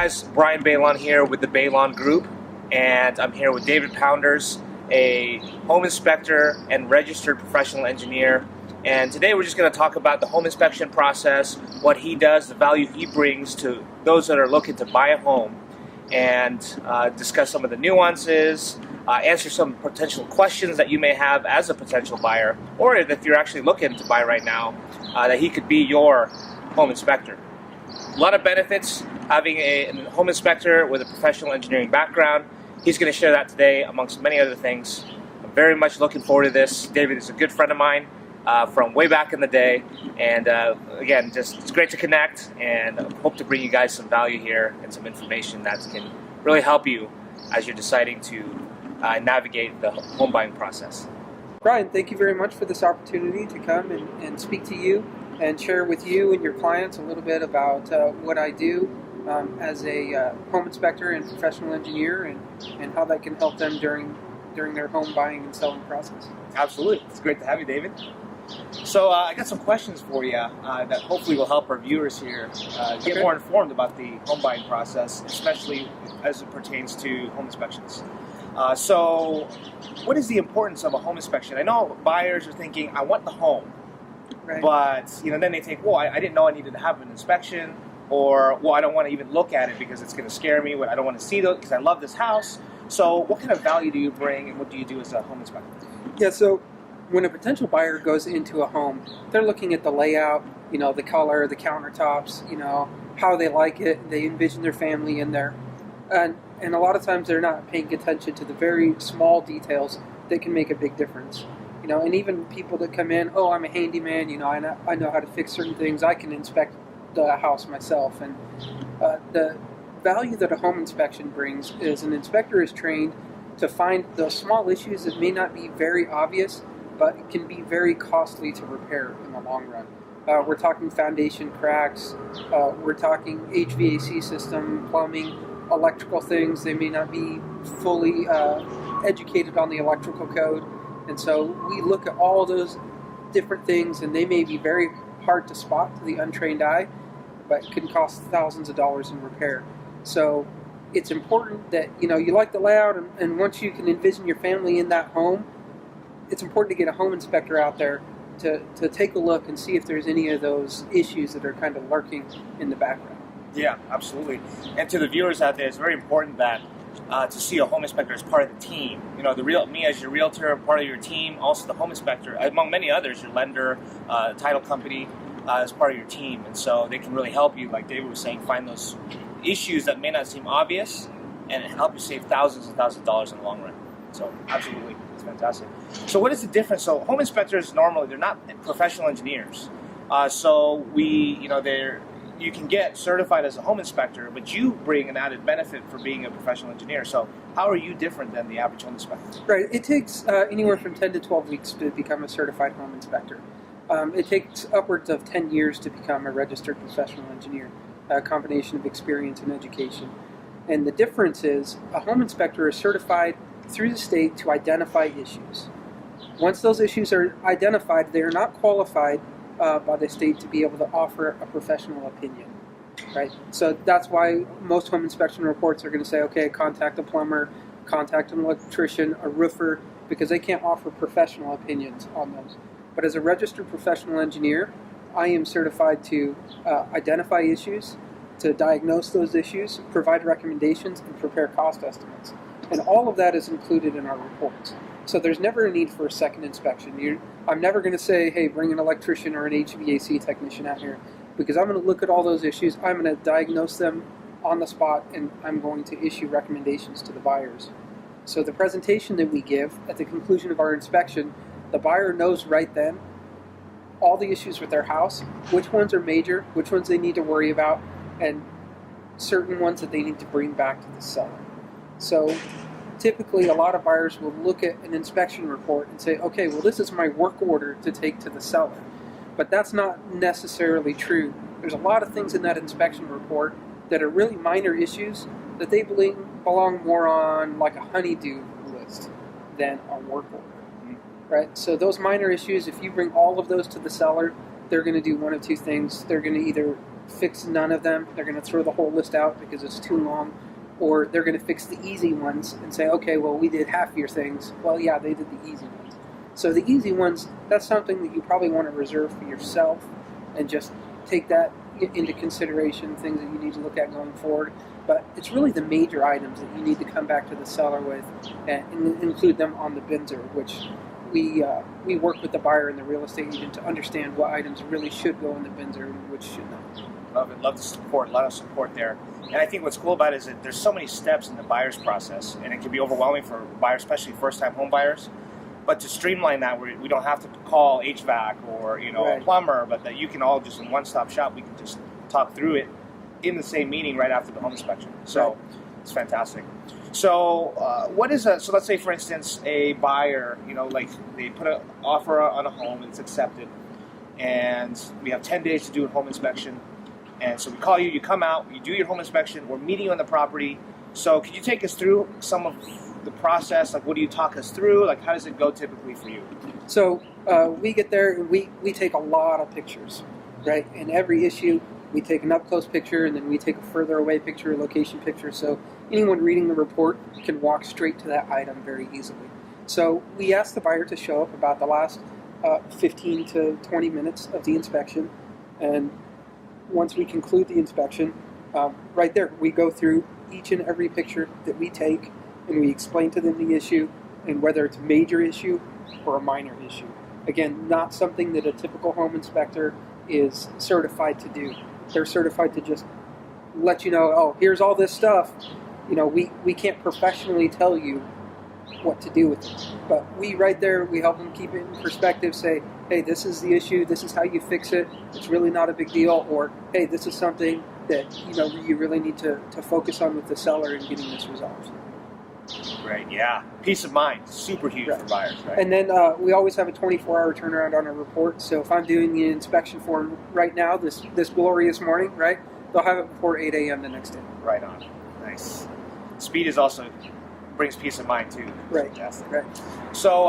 guys, Bryan Baylon here with the Baylon Group, and I'm here with David Pounders, a home inspector and registered professional engineer. And today we're just going to talk about the home inspection process, what he does, the value he brings to those that are looking to buy a home, and discuss some of the nuances, answer some potential questions that you may have as a potential buyer, or if you're actually looking to buy right now, that he could be your home inspector. A lot of benefits having a home inspector with a professional engineering background. He's going to share that today amongst many other things. I'm very much looking forward to this. David is a good friend of mine from way back in the day, and again, just it's great to connect, and I hope to bring you guys some value here and some information that can really help you as you're deciding to navigate the home buying process. Bryan, thank you very much for this opportunity to come and speak to you and share with you and your clients a little bit about what I do as a home inspector and professional engineer, and how that can help them during their home buying and selling process. Absolutely. It's great to have you, David. So I got some questions for you that hopefully will help our viewers here get more informed about the home buying process, especially as it pertains to home inspections. So what is the importance of a home inspection? I know buyers are thinking, I want the home. Right. But then they think, well, I didn't know I needed to have an inspection, or well, I don't want to even look at it because it's going to scare me. I don't want to see those because I love this house. So what kind of value do you bring, and what do you do as a home inspector? Yeah, so when a potential buyer goes into a home, they're looking at the layout, the color, the countertops, how they like it. They envision their family in there, and a lot of times they're not paying attention to the very small details that can make a big difference. And even people that come in, oh, I'm a handyman, I know how to fix certain things. I can inspect the house myself. And the value that a home inspection brings is an inspector is trained to find those small issues that may not be very obvious, but can be very costly to repair in the long run. We're talking foundation cracks, we're talking HVAC system, plumbing, electrical things. They may not be fully educated on the electrical code. And so we look at all those different things, and they may be very hard to spot to the untrained eye, but can cost thousands of dollars in repair. So it's important that you like the layout, and once you can envision your family in that home, it's important to get a home inspector out there to take a look and see if there's any of those issues that are kind of lurking in the background. Yeah, absolutely. And to the viewers out there, it's very important that to see a home inspector as part of the team. Me as your realtor, part of your team, also the home inspector, among many others, your lender, title company, as part of your team. And so they can really help you, like David was saying, find those issues that may not seem obvious and help you save thousands and thousands of dollars in the long run. So absolutely, it's fantastic. So what is the difference? So home inspectors normally, they're not professional engineers. You can get certified as a home inspector, but you bring an added benefit for being a professional engineer. So how are you different than the average home inspector? Right. It takes anywhere from 10 to 12 weeks to become a certified home inspector. It takes upwards of 10 years to become a registered professional engineer, a combination of experience and education. And the difference is a home inspector is certified through the state to identify issues. Once those issues are identified, they are not qualified by the state to be able to offer a professional opinion, right? So that's why most home inspection reports are going to say, okay, contact a plumber, contact an electrician, a roofer, because they can't offer professional opinions on those. But as a registered professional engineer, I am certified to identify issues, to diagnose those issues, provide recommendations, and prepare cost estimates. And all of that is included in our reports. So there's never a need for a second inspection. I'm never going to say, hey, bring an electrician or an HVAC technician out here, because I'm going to look at all those issues, I'm going to diagnose them on the spot, and I'm going to issue recommendations to the buyers. So the presentation that we give at the conclusion of our inspection, the buyer knows right then all the issues with their house, which ones are major, which ones they need to worry about, and certain ones that they need to bring back to the seller. So typically a lot of buyers will look at an inspection report and say, okay, well, this is my work order to take to the seller. But that's not necessarily true. There's a lot of things in that inspection report that are really minor issues that they belong more on like a honey-do list than a work order, right? So those minor issues, if you bring all of those to the seller, they're going to do one of two things. They're going to either fix none of them. They're going to throw the whole list out because it's too long. Or they're going to fix the easy ones and say, okay, well, we did half your things. Well, yeah, they did the easy ones. So the easy ones, that's something that you probably want to reserve for yourself and just take that into consideration, things that you need to look at going forward. But it's really the major items that you need to come back to the seller with and include them on the BINSR, which we work with the buyer and the real estate agent to understand what items really should go in the BINSR and which should not. Love it. Love the support. A lot of support there. And I think what's cool about it is that there's so many steps in the buyer's process, and it can be overwhelming for buyers, especially first-time home buyers. But to streamline that, we don't have to call HVAC or Right. a plumber, but that you can all just in one-stop shop. We can just talk through it in the same meeting right after the home inspection. So Right. it's fantastic. So what is so let's say, for instance, a buyer, like they put an offer on a home and it's accepted, and we have 10 days to do a home inspection. And so we call you, you come out, you do your home inspection, we're meeting you on the property. So can you take us through some of the process? Like, what do you talk us through? Like, how does it go typically for you? So we get there and we take a lot of pictures, right? In every issue, we take an up-close picture and then we take a further away picture, a location picture, so anyone reading the report can walk straight to that item very easily. So we ask the buyer to show up about the last 15 to 20 minutes of the inspection, and once we conclude the inspection, right there, we go through each and every picture that we take, and we explain to them the issue, and whether it's a major issue or a minor issue. Again, not something that a typical home inspector is certified to do. They're certified to just let you know, oh, here's all this stuff. We can't professionally tell you what to do with it. But we right there, we help them keep it in perspective, say, hey, this is the issue, this is how you fix it, it's really not a big deal, or hey, this is something that you really need to focus on with the seller in getting this resolved. Right, yeah. Peace of mind, super huge Right. for buyers, right? And then we always have a 24-hour turnaround on a report, so if I'm doing the inspection form right now, this glorious morning, right, they'll have it before 8 a.m. the next day. Right on. Nice. Speed is also brings peace of mind too. Right. Fantastic. Right. So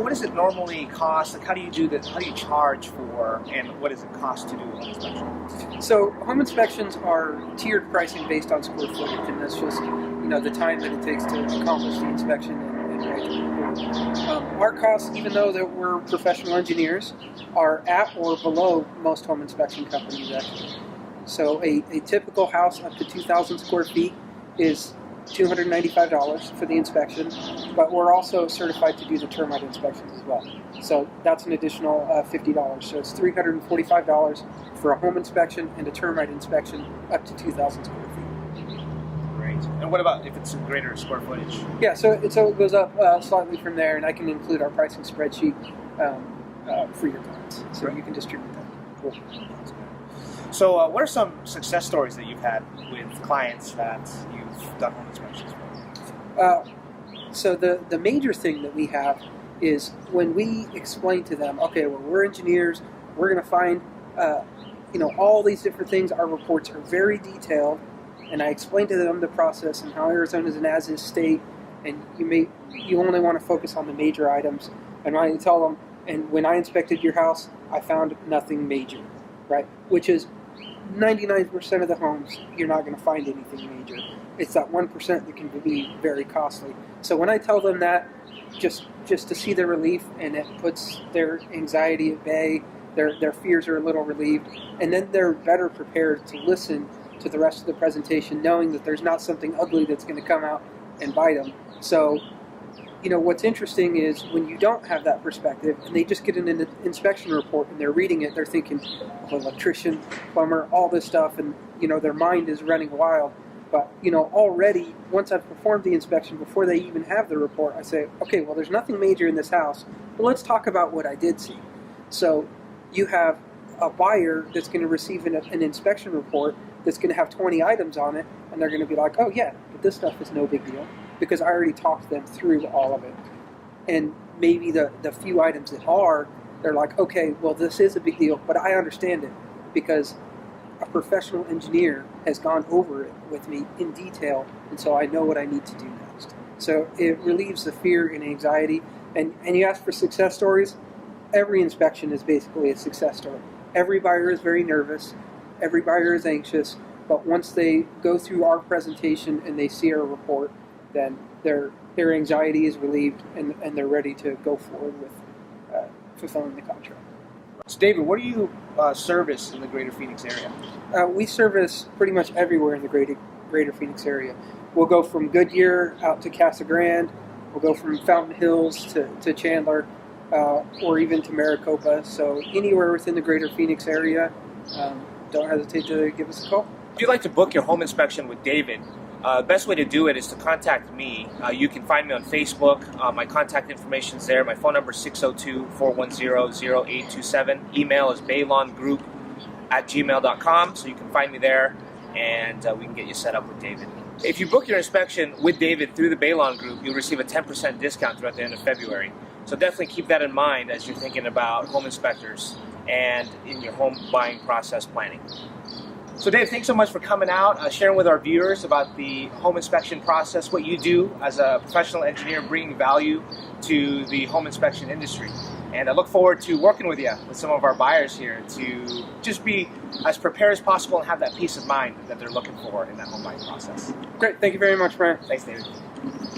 what does it normally cost? Like, how do you do this? How do you charge for, and what does it cost to do a home inspection? So home inspections are tiered pricing based on square footage, and that's just the time that it takes to accomplish the inspection and write the report. Our costs, even though that we're professional engineers, are at or below most home inspection companies actually. So a typical house up to 2,000 square feet is $295 for the inspection, but we're also certified to do the termite inspections as well. So that's an additional $50. So it's $345 for a home inspection and a termite inspection up to 2,000 square feet. Great. And what about if it's a greater square footage? Yeah, so it goes up slightly from there, and I can include our pricing spreadsheet for your clients, so you can distribute that. Cool. So what are some success stories that you've had with clients that you've done home inspections for? So the major thing that we have is when we explain to them, okay, well, we're engineers, we're going to find all these different things. Our reports are very detailed, and I explain to them the process and how Arizona is an as-is state, and you only want to focus on the major items. And I tell them, and when I inspected your house, I found nothing major, right? Which is 99% of the homes, you're not going to find anything major. It's that 1% that can be very costly. So when I tell them that, just to see their relief, and it puts their anxiety at bay, their fears are a little relieved, and then they're better prepared to listen to the rest of the presentation, knowing that there's not something ugly that's going to come out and bite them. So, what's interesting is when you don't have that perspective, and they just get an inspection report and they're reading it, they're thinking, oh, electrician, plumber, all this stuff, and their mind is running wild. But already once I've performed the inspection, before they even have the report, I say, okay, well, there's nothing major in this house, but let's talk about what I did see. So you have a buyer that's going to receive an inspection report that's going to have 20 items on it, and they're going to be like, oh yeah, but this stuff is no big deal, because I already talked them through all of it. And maybe the few items that are, they're like, okay, well, this is a big deal, but I understand it because a professional engineer has gone over it with me in detail, and so I know what I need to do next. So it relieves the fear and anxiety. And you ask for success stories, every inspection is basically a success story. Every buyer is very nervous. Every buyer is anxious, but once they go through our presentation and they see our report, then their anxiety is relieved and they're ready to go forward with fulfilling the contract. So David, what do you service in the greater Phoenix area? We service pretty much everywhere in the greater Phoenix area. We'll go from Goodyear out to Casa Grande. We'll go from Fountain Hills to Chandler, or even to Maricopa. So anywhere within the greater Phoenix area, don't hesitate to give us a call. If you'd like to book your home inspection with David, the best way to do it is to contact me. You can find me on Facebook. My contact information is there. My phone number is 602-410-0827. Email is baylongroup@gmail.com, so you can find me there, and we can get you set up with David. If you book your inspection with David through the Baylon Group, you'll receive a 10% discount throughout the end of February. So definitely keep that in mind as you're thinking about home inspectors and in your home buying process planning. So Dave, thanks so much for coming out, sharing with our viewers about the home inspection process, what you do as a professional engineer, bringing value to the home inspection industry. And I look forward to working with you, with some of our buyers here, to just be as prepared as possible and have that peace of mind that they're looking for in that home buying process. Great. Thank you very much, Bryan. Thanks, David.